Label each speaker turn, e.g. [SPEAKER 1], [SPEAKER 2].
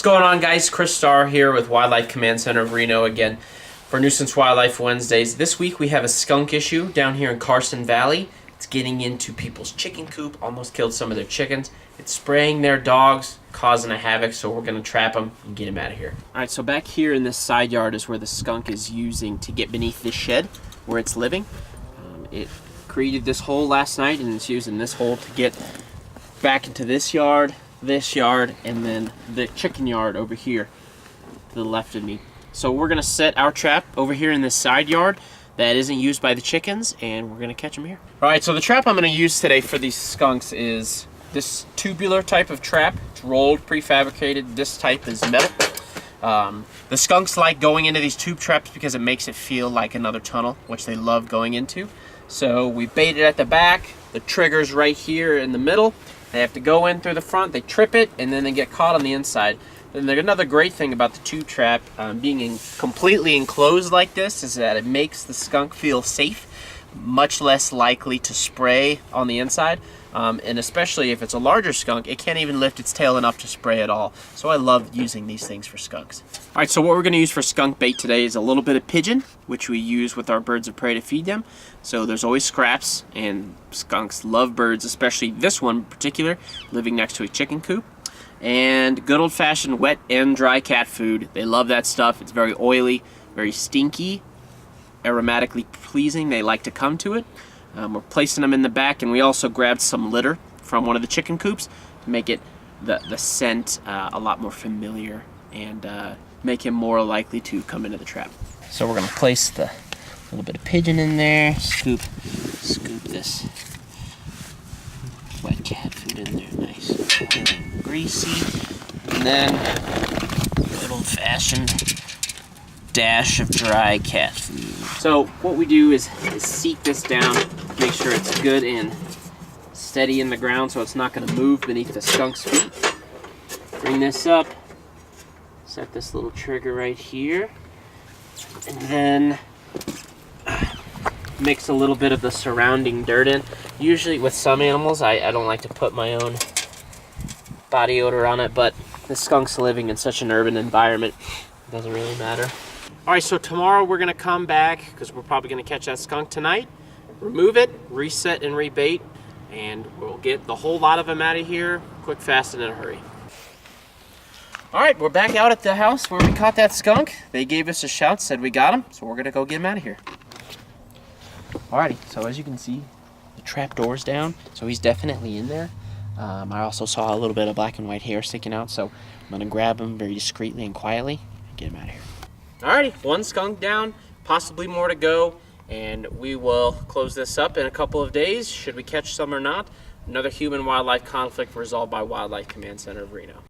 [SPEAKER 1] going on, guys? Chris Starr here with Wildlife Command Center of Reno again for Nuisance Wildlife Wednesdays. This week we have a skunk issue down here in Carson Valley. It's getting into people's chicken coop, almost killed some of their chickens. It's spraying their dogs, causing a havoc, so we're going to trap them and get them out of here. Alright, so back here in this side yard is where the skunk is using to get beneath this shed where it's living. It created this hole last night, and it's using this hole to get back into this yard, and then the chicken yard over here to the left of me. So we're gonna set our trap over here in this side yard that isn't used by the chickens, and we're gonna catch them here. All right, so the trap I'm gonna use today for these skunks is this tubular type of trap. It's rolled, prefabricated. This type is metal. The skunks like going into these tube traps because it makes it feel like another tunnel, which they love going into. So we bait it at the back. The trigger's right here in the middle. They have to go in through the front, they trip it, and then they get caught on the inside. And another great thing about the tube trap being completely enclosed like this is that it makes the skunk feel safe, much less likely to spray on the inside. And especially if it's a larger skunk, it can't even lift its tail enough to spray at all. So I love using these things for skunks. All right, so what we're gonna use for skunk bait today is a little bit of pigeon, which we use with our birds of prey to feed them. So there's always scraps, and skunks love birds, especially this one in particular, living next to a chicken coop. And good old-fashioned wet and dry cat food. They love that stuff. It's very oily, very stinky, aromatically pleasing. They like to come to it. We're placing them in the back, and we also grabbed some litter from one of the chicken coops to make it the scent a lot more familiar and make him more likely to come into the trap. So we're gonna place the little bit of pigeon in there, scoop this wet cat food in there, nice and greasy, and then good old-fashioned dash of dry cat food. So what we do is seat this down, make sure it's good and steady in the ground so it's not going to move beneath the skunk's feet. Bring this up, set this little trigger right here, and then mix a little bit of the surrounding dirt in. Usually with some animals, I don't like to put my own body odor on it, but the skunk's living in such an urban environment, it doesn't really matter. All right, so tomorrow we're gonna come back, because we're probably gonna catch that skunk tonight, remove it, reset and rebait, and we'll get the whole lot of them out of here, quick, fast, and in a hurry. All right, we're back out at the house where we caught that skunk. They gave us a shout, said we got him, so we're gonna go get him out of here. Alrighty, so as you can see, the trap door's down, so he's definitely in there. I also saw a little bit of black and white hair sticking out, so I'm gonna grab him very discreetly and quietly and get him out of here. Alrighty, one skunk down, possibly more to go, and we will close this up in a couple of days, should we catch some or not. Another human-wildlife conflict resolved by Wildlife Command Center of Reno.